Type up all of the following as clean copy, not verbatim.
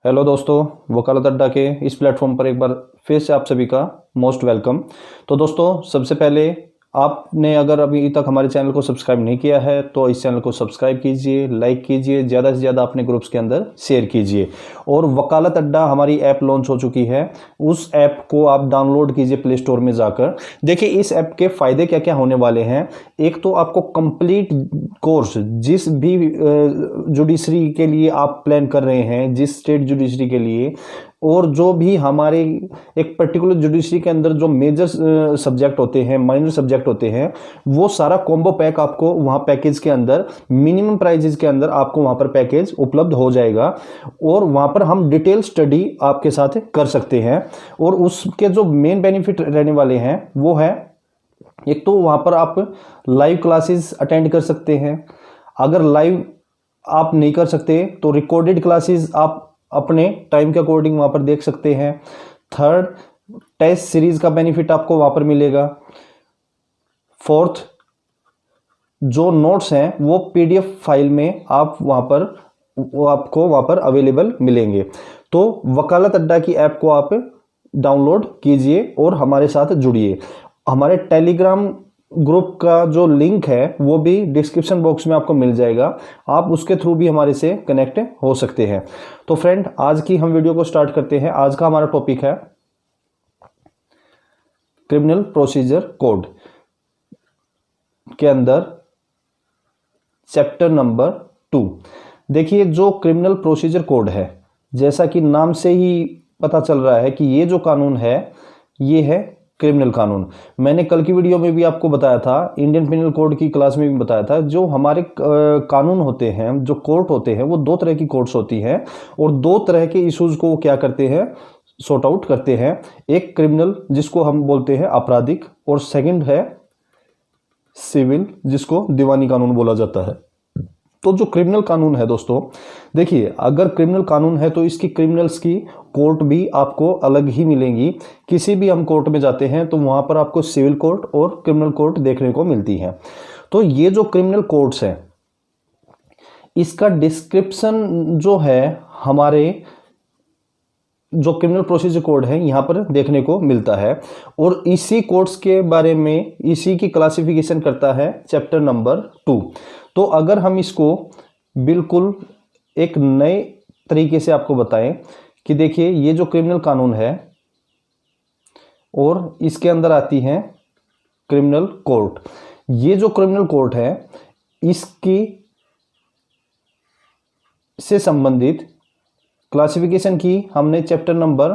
Hello दोस्तों, वकालत अड्डा के इस प्लेटफॉर्म पर एक बार फिर से आप सभी का मोस्ट वेलकम। तो दोस्तों, सबसे पहले आपने अगर अभी तक हमारे चैनल को सब्सक्राइब नहीं किया है तो इस चैनल को सब्सक्राइब कीजिए, लाइक कीजिए, ज़्यादा से ज़्यादा अपने ग्रुप्स के अंदर शेयर कीजिए। और वकालत अड्डा हमारी ऐप लॉन्च हो चुकी है, उस ऐप को आप डाउनलोड कीजिए प्ले स्टोर में जाकर। देखिए इस ऐप के फ़ायदे क्या क्या होने वाले हैं। एक तो आपको कंप्लीट कोर्स, जिस भी जुडिशरी के लिए आप प्लान कर रहे हैं, जिस स्टेट जुडिशरी के लिए, और जो भी हमारे एक पर्टिकुलर जुडिशरी के अंदर जो मेजर सब्जेक्ट होते हैं, माइनर सब्जेक्ट होते हैं, वो सारा कॉम्बो पैक आपको वहाँ पैकेज के अंदर मिनिमम प्राइजेस के अंदर आपको वहाँ पर पैकेज उपलब्ध हो जाएगा। और वहाँ पर हम डिटेल स्टडी आपके साथ कर सकते हैं। और उसके जो मेन बेनिफिट रहने वाले हैं वो है, एक तो वहाँ पर आप लाइव क्लासेस अटेंड कर सकते हैं। अगर लाइव आप नहीं कर सकते तो रिकॉर्डेड क्लासेस आप अपने टाइम के अकॉर्डिंग वहाँ पर देख सकते हैं। थर्ड, टेस्ट सीरीज का बेनिफिट आपको वहाँ पर मिलेगा। फोर्थ, जो नोट्स हैं वो पीडीएफ फाइल में आप आपको वहाँ पर अवेलेबल मिलेंगे। तो वकालत अड्डा की ऐप को आप डाउनलोड कीजिए और हमारे साथ जुड़िए। हमारे टेलीग्राम ग्रुप का जो लिंक है वो भी डिस्क्रिप्शन बॉक्स में आपको मिल जाएगा, आप उसके थ्रू भी हमारे से कनेक्ट हो सकते हैं। तो फ्रेंड, आज की हम वीडियो को स्टार्ट करते हैं। आज का हमारा टॉपिक है क्रिमिनल प्रोसीजर कोड के अंदर चैप्टर नंबर 2। देखिए, जो क्रिमिनल प्रोसीजर कोड है, जैसा कि नाम से ही पता चल रहा है कि ये जो कानून है ये है क्रिमिनल कानून। मैंने कल की वीडियो में भी आपको बताया था, इंडियन पिनल कोड की क्लास में भी बताया था, जो हमारे कानून होते हैं, जो कोर्ट होते हैं, वो दो तरह की कोर्ट्स होती हैं और दो तरह के इश्यूज को क्या करते हैं, सॉर्ट आउट करते हैं। एक क्रिमिनल, जिसको हम बोलते हैं आपराधिक, और सेकंड है सिविल, जिसको दीवानी कानून बोला जाता है। तो जो क्रिमिनल कानून है दोस्तों, देखिए, अगर क्रिमिनल कानून है तो इसकी क्रिमिनल्स की कोर्ट भी आपको अलग ही मिलेंगी। किसी भी हम कोर्ट में जाते हैं तो वहां पर आपको सिविल कोर्ट और क्रिमिनल कोर्ट देखने को मिलती है। तो ये जो क्रिमिनल कोर्ट्स है, इसका डिस्क्रिप्शन जो है हमारे जो क्रिमिनल प्रोसीजर कोड है यहां पर देखने को मिलता है। और इसी कोर्ट्स के बारे में, इसी की क्लासिफिकेशन करता है चैप्टर नंबर 2। तो अगर हम इसको बिल्कुल एक नए तरीके से आपको बताएं कि देखिए, ये जो क्रिमिनल कानून है और इसके अंदर आती है क्रिमिनल कोर्ट। ये जो क्रिमिनल कोर्ट है, इसकी से संबंधित क्लासिफिकेशन की हमने चैप्टर नंबर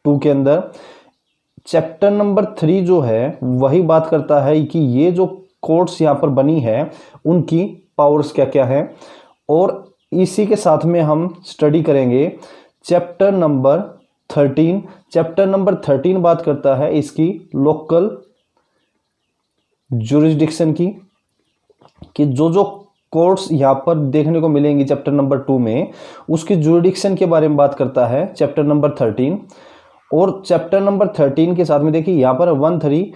2 के अंदर। चैप्टर नंबर 3 जो है वही बात करता है कि ये जो कोर्ट्स यहाँ पर बनी है उनकी पावर्स क्या क्या है। और इसी के साथ में हम स्टडी करेंगे चैप्टर नंबर 13। चैप्टर नंबर 13 बात करता है इसकी लोकल जुरिस्डिक्शन की, कि जो कोर्ट्स यहाँ पर देखने को मिलेंगी चैप्टर नंबर 2 में, उसकी जुरिडिक्शन के बारे में बात करता है चैप्टर नंबर 13। और चैप्टर नंबर 13 के साथ में देखिए यहाँ पर 1-3,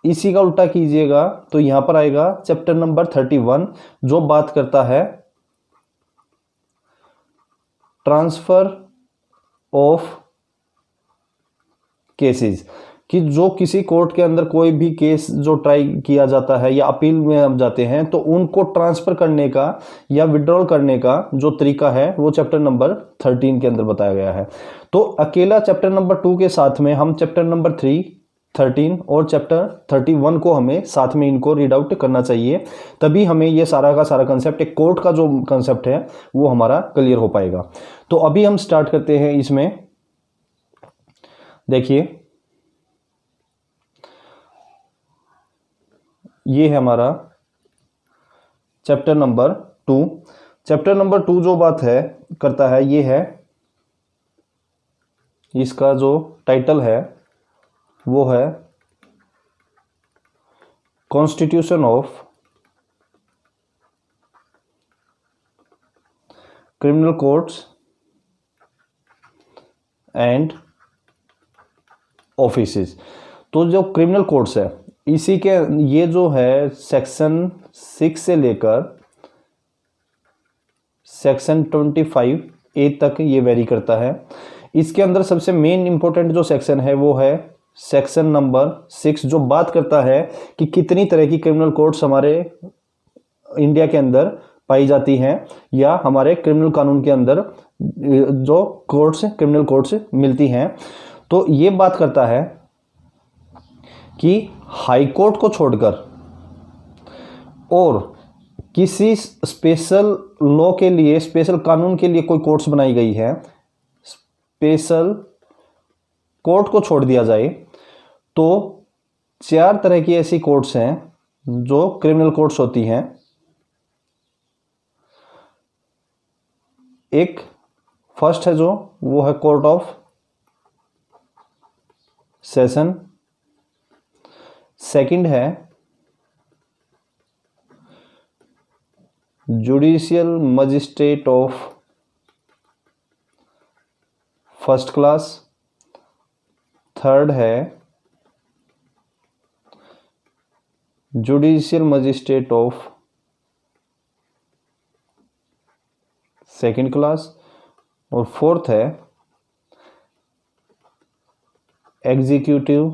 इसी का उल्टा कीजिएगा तो यहाँ पर आएगा चैप्टर नंबर 31, जो बात करता है ट्रांसफर ऑफ केसेस, कि जो किसी कोर्ट के अंदर कोई भी केस जो ट्राई किया जाता है या अपील में हम जाते हैं तो उनको ट्रांसफर करने का या विड्रॉल करने का जो तरीका है वो चैप्टर नंबर 13 के अंदर बताया गया है। तो अकेला चैप्टर नंबर 2 के साथ में हम चैप्टर नंबर 3, 13 और चैप्टर 31 को हमें साथ में इनको रीड आउट करना चाहिए, तभी हमें ये सारा का सारा कंसेप्ट, एक कोर्ट का जो कंसेप्ट है वो हमारा क्लियर हो पाएगा। तो अभी हम स्टार्ट करते हैं इसमें। देखिए, ये है हमारा चैप्टर नंबर 2। चैप्टर नंबर 2 जो बात है करता है, ये है, इसका जो टाइटल है वो है constitution of criminal courts and offices. तो जो क्रिमिनल कोर्ट्स है, इसी के ये जो है सेक्शन 6 से लेकर सेक्शन 25 ए तक ये वेरी करता है। इसके अंदर सबसे मेन इंपॉर्टेंट जो सेक्शन है वो है सेक्शन नंबर 6, जो बात करता है कि कितनी तरह की क्रिमिनल कोर्ट्स हमारे इंडिया के अंदर पाई जाती हैं या हमारे क्रिमिनल कानून के अंदर जो कोर्ट्स क्रिमिनल कोर्ट्स मिलती हैं। तो ये बात करता है कि हाई कोर्ट को छोड़कर और किसी स्पेशल लॉ के लिए, स्पेशल कानून के लिए कोई कोर्ट्स बनाई गई है, स्पेशल कोर्ट को छोड़ दिया जाए तो 4 तरह की ऐसी कोर्ट्स हैं जो क्रिमिनल कोर्ट्स होती हैं। एक फर्स्ट है जो वो है कोर्ट ऑफ सेशन, सेकंड है judicial magistrate of first class, third है judicial magistrate of second class, और फोर्थ है एग्जीक्यूटिव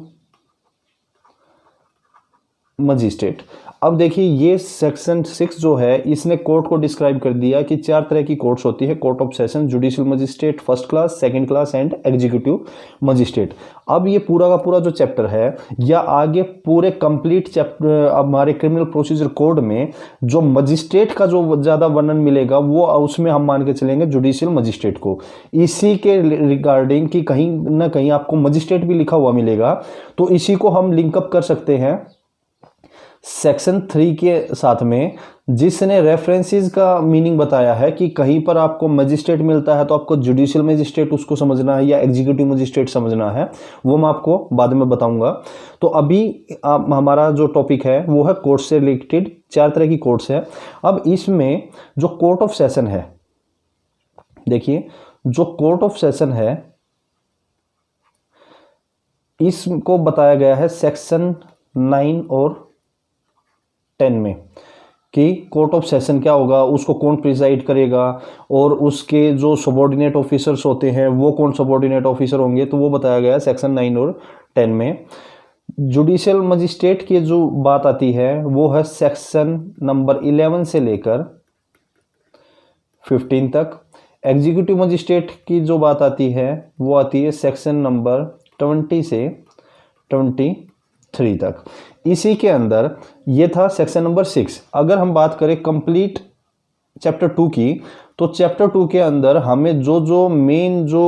मजिस्ट्रेट। अब देखिए ये सेक्शन 6 जो है इसने कोर्ट को डिस्क्राइब कर दिया कि 4 तरह की कोर्ट्स होती है, court of session, judicial magistrate, first class, second class and executive magistrate. अब ये पूरा का पूरा जो चैप्टर है या आगे पूरे कंप्लीट चैप्टर हमारे क्रिमिनल प्रोसीजर कोड में जो मजिस्ट्रेट का जो ज़्यादा वर्णन मिलेगा वो उसमें हम मान के चलेंगे जुडिशियल मजिस्ट्रेट को। इसी के रिगार्डिंग कि कहीं ना कहीं आपको मजिस्ट्रेट भी लिखा हुआ मिलेगा, तो इसी को हम लिंकअप कर सकते हैं सेक्शन 3 के साथ में, जिसने रेफरेंसेस का मीनिंग बताया है कि कहीं पर आपको मजिस्ट्रेट मिलता है तो आपको जुडिशियल मजिस्ट्रेट उसको समझना है या एग्जीक्यूटिव मजिस्ट्रेट समझना है, वो मैं आपको बाद में बताऊंगा। तो अभी हमारा जो टॉपिक है वो है कोर्ट से रिलेटेड 4 तरह की कोर्ट्स है। अब इसमें जो कोर्ट ऑफ सेशन है, देखिए जो कोर्ट ऑफ सेशन है इसको बताया गया है सेक्शन 9 और 10 में कि कोर्ट ऑफ सेशन क्या होगा, उसको कौन प्रिसाइड करेगा और उसके जो सबॉर्डिनेट ऑफिसर्स होते हैं वो कौन सबॉर्डिनेट ऑफिसर होंगे, तो वो बताया गया है सेक्शन 9 और 10 में। जुडिशियल मजिस्ट्रेट की जो बात आती है वो है सेक्शन नंबर 11 से लेकर 15 तक। एग्जीक्यूटिव मजिस्ट्रेट की जो बात आती है वो आती है सेक्शन नंबर 20 से 23 तक। इसी के अंदर ये था सेक्शन नंबर 6। अगर हम बात करें कंप्लीट चैप्टर 2 की, तो चैप्टर 2 के अंदर हमें जो मेन जो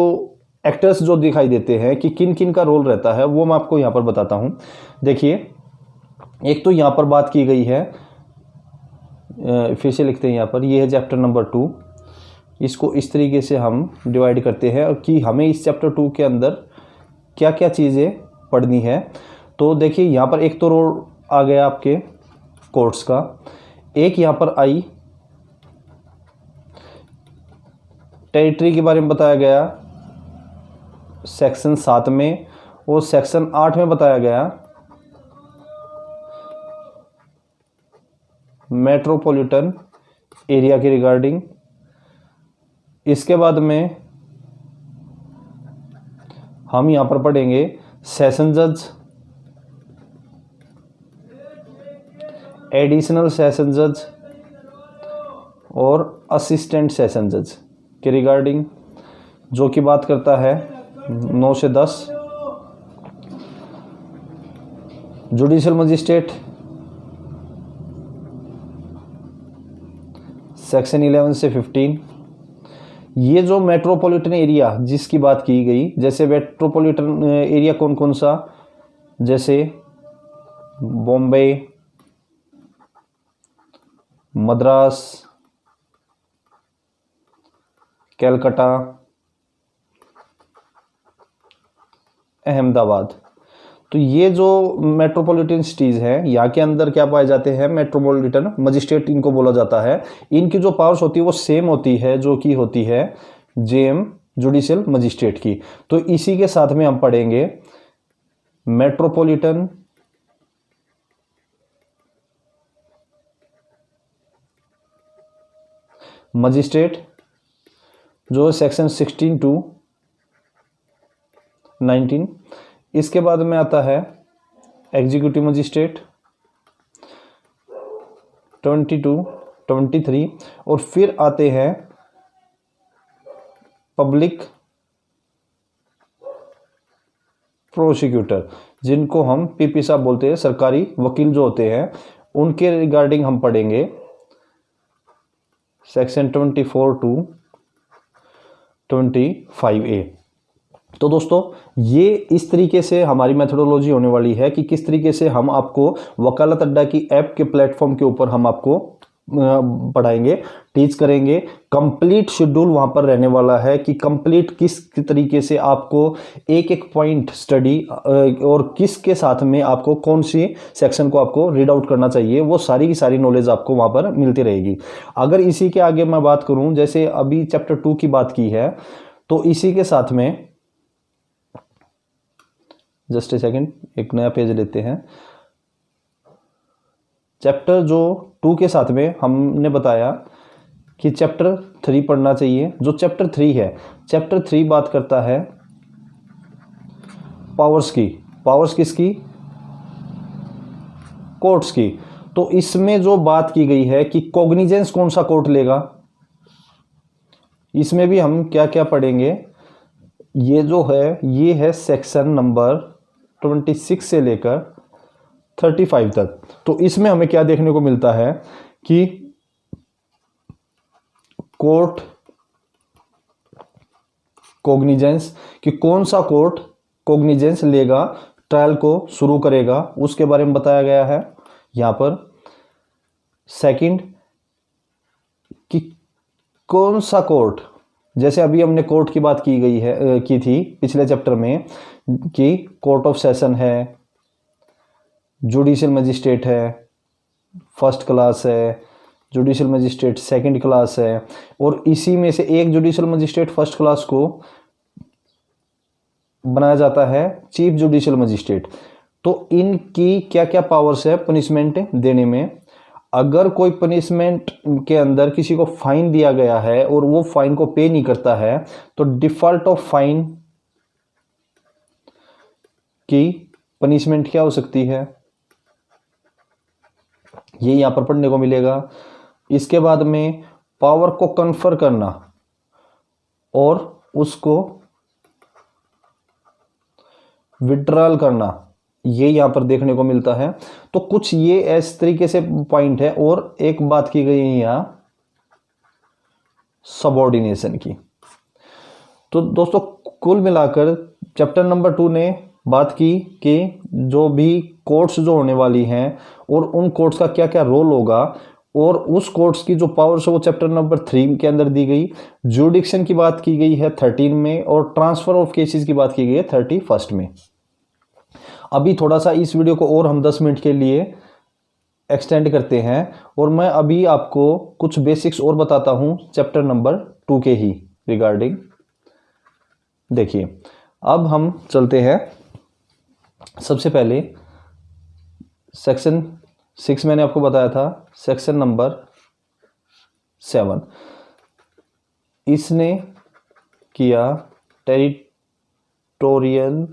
एक्टर्स जो दिखाई देते हैं कि किन किन का रोल रहता है वो मैं आपको यहाँ पर बताता हूँ। देखिए एक तो यहाँ पर बात की गई है, फिर से लिखते हैं यहाँ पर, ये है चैप्टर नंबर 2। इसको इस तरीके से हम डिवाइड करते हैं कि हमें इस चैप्टर 2 के अंदर क्या क्या चीज़ें पढ़नी है। तो देखिए यहाँ पर एक तो रोल आ गया आपके कोर्ट्स का, एक यहाँ पर आई टेरिटरी के बारे में बताया गया सेक्शन 7 में, और सेक्शन 8 में बताया गया मेट्रोपॉलिटन एरिया के रिगार्डिंग। इसके बाद में हम यहाँ पर पढ़ेंगे सेशन जज, एडिशनल सेशन जज और असिस्टेंट सेशन जज के रिगार्डिंग, जो कि बात करता है 9 से 10। जुडिशियल मजिस्ट्रेट सेक्शन 11 से 15। ये जो मेट्रोपॉलिटन एरिया जिसकी बात की गई, जैसे मेट्रोपॉलिटन एरिया कौन कौन सा, जैसे बॉम्बे, मद्रास, कलकत्ता, अहमदाबाद। तो ये जो मेट्रोपॉलिटन सिटीज़ हैं यहाँ के अंदर क्या पाए जाते हैं, मेट्रोपॉलिटन मजिस्ट्रेट इनको बोला जाता है। इनकी जो पावर्स होती है वो सेम होती है जो कि होती है जेएम जुडिशियल मजिस्ट्रेट की। तो इसी के साथ में हम पढ़ेंगे मेट्रोपॉलिटन मजिस्ट्रेट, जो सेक्शन 16 टू 19। इसके बाद में आता है एग्जीक्यूटिव मजिस्ट्रेट 20 टू 23, और फिर आते हैं पब्लिक प्रोसिक्यूटर, जिनको हम पीपी साहब बोलते हैं, सरकारी वकील जो होते हैं, उनके रिगार्डिंग हम पढ़ेंगे सेक्शन 24 टू 25A। तो दोस्तों ये इस तरीके से हमारी मेथोडोलॉजी होने वाली है कि किस तरीके से हम आपको वकालत अड्डा की ऐप के प्लेटफॉर्म के ऊपर हम आपको पढ़ाएंगे, टीच करेंगे। कंप्लीट शेड्यूल वहां पर रहने वाला है कि कंप्लीट किस तरीके से आपको एक एक पॉइंट स्टडी और किसके साथ में आपको कौन सी सेक्शन को आपको रीड आउट करना चाहिए, वो सारी की सारी नॉलेज आपको वहां पर मिलती रहेगी। अगर इसी के आगे मैं बात करूं, जैसे अभी चैप्टर 2 की बात की है, तो इसी के साथ में जस्ट ए सेकेंड, एक नया पेज लेते हैं। चैप्टर जो 2 के साथ में हमने बताया कि चैप्टर 3 पढ़ना चाहिए। जो चैप्टर 3 है, चैप्टर 3 बात करता है पावर्स की। पावर्स किसकी? कोर्ट्स की। तो इसमें जो बात की गई है कि कॉग्निजेंस कौन सा कोर्ट लेगा, इसमें भी हम क्या क्या पढ़ेंगे। ये जो है, ये है सेक्शन नंबर 26 से लेकर 35 तक। तो इसमें हमें क्या देखने को मिलता है कि कोर्ट कॉग्निजेंस, कि कौन सा कोर्ट कॉग्निजेंस लेगा, ट्रायल को शुरू करेगा, उसके बारे में बताया गया है यहां पर। सेकंड, कि कौन सा कोर्ट, जैसे अभी हमने कोर्ट की बात की गई है, की थी पिछले चैप्टर में, कि कोर्ट ऑफ सेशन है, जुडिशियल मजिस्ट्रेट है, फर्स्ट क्लास है, जुडिशियल मजिस्ट्रेट सेकंड क्लास है, और इसी में से एक जुडिशियल मजिस्ट्रेट फर्स्ट क्लास को बनाया जाता है चीफ जुडिशियल मजिस्ट्रेट। तो इनकी क्या क्या पावर्स है पनिशमेंट देने में। अगर कोई पनिशमेंट के अंदर किसी को फाइन दिया गया है और वो फाइन को पे नहीं करता है, तो डिफॉल्ट ऑफ फाइन की पनिशमेंट क्या हो सकती है, ये यहां पर पढ़ने को मिलेगा। इसके बाद में पावर को कन्फर करना और उसको विड्रॉल करना, ये यहां पर देखने को मिलता है। तो कुछ ये इस तरीके से पॉइंट है। और एक बात की गई है यहां सबऑर्डिनेशन की। तो दोस्तों कुल मिलाकर चैप्टर नंबर 2 ने बात की कि जो भी कोर्ट्स जो होने वाली हैं और उन कोर्ट्स का क्या क्या रोल होगा, और उस कोर्ट्स की जो पावर्स है वो चैप्टर नंबर 3 के अंदर दी गई। जुडिक्शन की बात की गई है 13 में, और ट्रांसफर ऑफ केसेस की बात की गई है 31 में। अभी थोड़ा सा इस वीडियो को और हम 10 मिनट के लिए एक्सटेंड करते हैं, और मैं अभी आपको कुछ बेसिक्स और बताता हूं चैप्टर नंबर 2 के ही रिगार्डिंग। देखिए, अब हम चलते हैं। सबसे पहले सेक्शन 6 मैंने आपको बताया था, सेक्शन नंबर 7 इसने किया टेरिटोरियल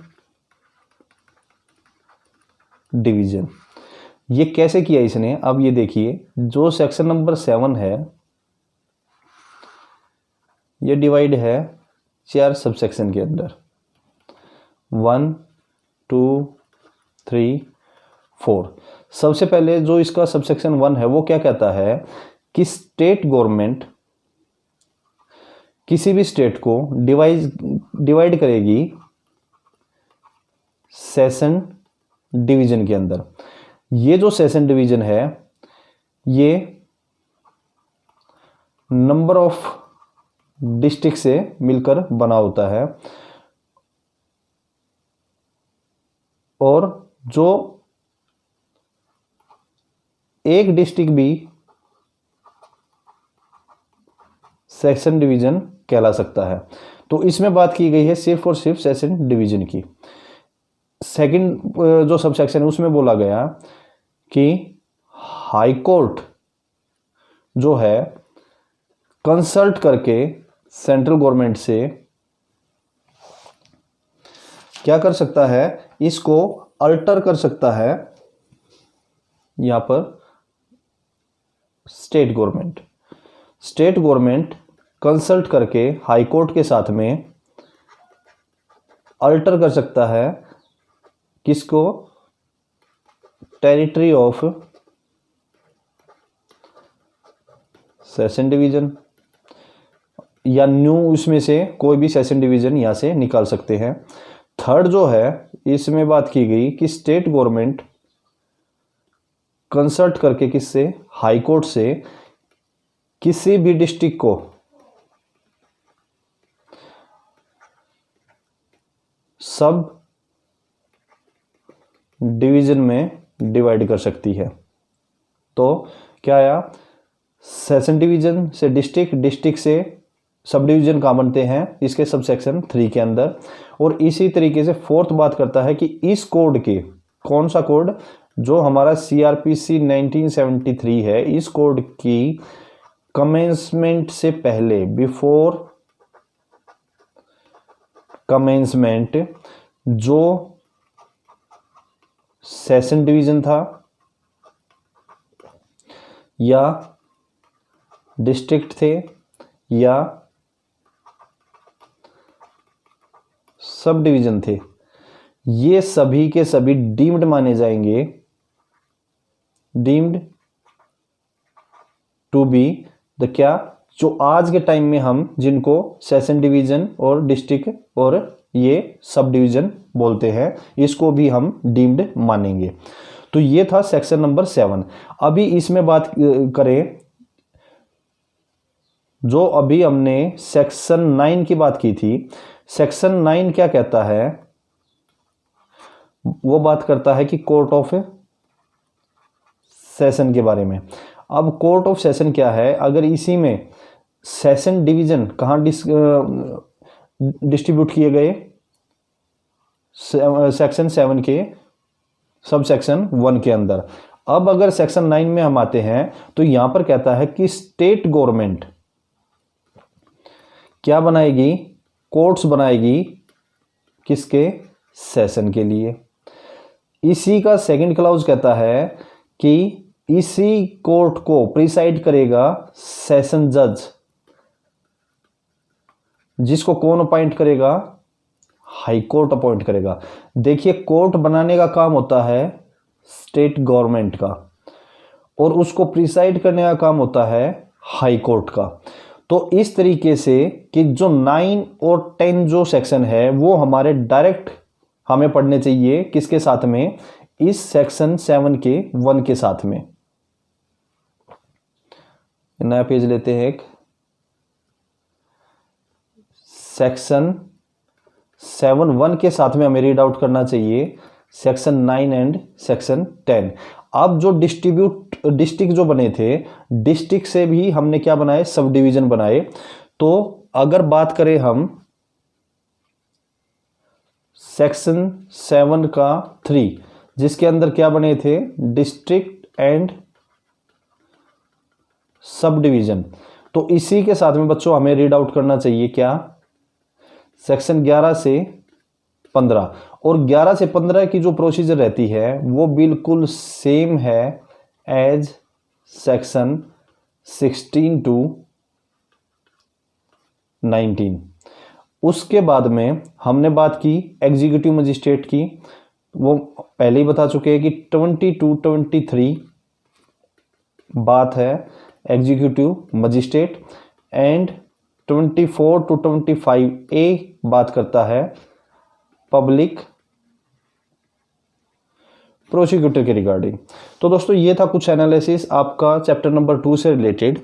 डिवीजन। ये कैसे किया इसने, अब ये देखिए, जो सेक्शन नंबर 7 है ये डिवाइड है 4 सबसेक्शन के अंदर, 1 2 3 4। सबसे पहले जो इसका सबसेक्शन 1 है वो क्या कहता है कि स्टेट गवर्नमेंट किसी भी स्टेट को डिवाइड करेगी सेशन डिवीजन के अंदर। ये जो सेशन डिवीजन है ये नंबर ऑफ डिस्ट्रिक्ट से मिलकर बना होता है, और जो एक डिस्ट्रिक्ट भी सेक्शन डिवीजन कहला सकता है। तो इसमें बात की गई है सिर्फ और सिर्फ सेशन डिवीजन की। सेकंड जो सबसेक्शन है उसमें बोला गया कि हाई कोर्ट जो है कंसल्ट करके सेंट्रल गवर्नमेंट से क्या कर सकता है, इसको अल्टर कर सकता है यहां पर स्टेट गवर्नमेंट कंसल्ट करके हाई कोर्ट के साथ में अल्टर कर सकता है किसको, टेरिटरी ऑफ सेशन डिवीजन, या न्यू इसमें से कोई भी सेशन डिवीजन यहां से निकाल सकते हैं। थर्ड जो है इसमें बात की गई कि स्टेट गवर्नमेंट कंसल्ट करके किससे, हाई कोर्ट से किसी भी डिस्ट्रिक्ट को सब डिवीजन में डिवाइड कर सकती है। तो क्या आया, सेशन डिवीजन से डिस्ट्रिक्ट, डिस्ट्रिक्ट से सब डिवीजन कहाँ बनते हैं, इसके सब सेक्शन 3 के अंदर। और इसी तरीके से फोर्थ बात करता है कि इस कोड के, कौन सा कोड, जो हमारा CRPC 1973 है, इस कोड की कमेंसमेंट से पहले, बिफोर कमेंसमेंट, जो सेशन डिवीजन था या डिस्ट्रिक्ट थे या सब डिवीजन थे, ये सभी के सभी डीम्ड माने जाएंगे, डीम्ड टू बी द क्या, जो आज के टाइम में हम जिनको सेशन डिवीजन और डिस्ट्रिक्ट और ये सब डिवीजन बोलते हैं, इसको भी हम डीम्ड मानेंगे। तो ये था सेक्शन नंबर 7। अभी इसमें बात करें, जो अभी हमने सेक्शन 9 की बात की थी, सेक्शन 9 क्या कहता है, वो बात करता है कि कोर्ट ऑफ सेशन के बारे में। अब कोर्ट ऑफ सेशन क्या है, अगर इसी में सेशन डिवीजन कहाँ डिस्ट्रीब्यूट किए गए, सेक्शन 7 के सब सेक्शन 1 के अंदर। अब अगर सेक्शन 9 में हम आते हैं तो यहां पर कहता है कि स्टेट गवर्नमेंट क्या बनाएगी, कोर्ट्स बनाएगी, किसके, सेशन के लिए। इसी का सेकंड क्लाउज कहता है कि इसी कोर्ट को प्रिसाइड करेगा सेशन जज, जिसको कौन अपॉइंट करेगा, हाई कोर्ट अपॉइंट करेगा। देखिए, कोर्ट बनाने का काम होता है स्टेट गवर्नमेंट का और उसको प्रिसाइड करने का काम होता है हाई कोर्ट का। तो इस तरीके से कि जो 9 और 10 जो सेक्शन है वो हमारे डायरेक्ट हमें पढ़ने चाहिए, किसके साथ में, इस सेक्शन 7 के 1 के साथ में। नया पेज लेते हैं एक, सेक्शन 7(1) के साथ में हमें रीड आउट करना चाहिए सेक्शन 9 एंड सेक्शन 10। अब जो डिस्ट्रिक्ट जो बने थे, डिस्ट्रिक्ट से भी हमने क्या बनाए, सब डिवीजन बनाए। तो अगर बात करें हम सेक्शन 7 का 3, जिसके अंदर क्या बने थे, डिस्ट्रिक्ट एंड सब डिवीजन, तो इसी के साथ में बच्चों हमें रीड आउट करना चाहिए क्या, सेक्शन 11 से 15। और 11 से 15 की जो प्रोसीजर रहती है वो बिल्कुल सेम है एज सेक्शन 16 टू 19। उसके बाद में हमने बात की एग्जीक्यूटिव मजिस्ट्रेट की, वो पहले ही बता चुके हैं कि 20 टू 23 बात है executive magistrate, and 24 to 25A बात करता है पब्लिक प्रोसिक्यूटर के रिगार्डिंग। तो दोस्तों ये था कुछ एनालिसिस आपका चैप्टर नंबर 2 से रिलेटेड।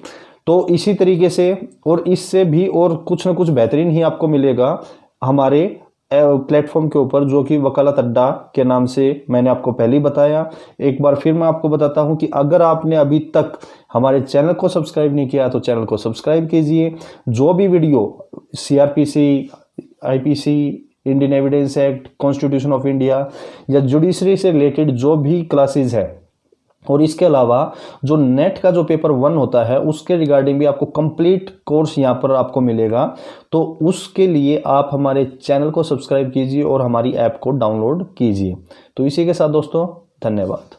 तो इसी तरीके से और इससे भी और कुछ ना कुछ बेहतरीन ही आपको मिलेगा हमारे प्लेटफॉर्म के ऊपर, जो कि वकालत अड्डा के नाम से मैंने आपको पहले ही बताया। एक बार फिर मैं आपको बताता हूं कि अगर आपने अभी तक हमारे चैनल को सब्सक्राइब नहीं किया तो चैनल को सब्सक्राइब कीजिए। जो भी video CRPC, IPC, Indian evidence act, constitution of India या जुडिशरी से रिलेटेड जो भी क्लासेज है और इसके अलावा जो नेट का जो पेपर 1 होता है उसके रिगार्डिंग भी आपको कंप्लीट कोर्स यहाँ पर आपको मिलेगा। तो उसके लिए आप हमारे चैनल को सब्सक्राइब कीजिए और हमारी ऐप को डाउनलोड कीजिए। तो इसी के साथ दोस्तों धन्यवाद।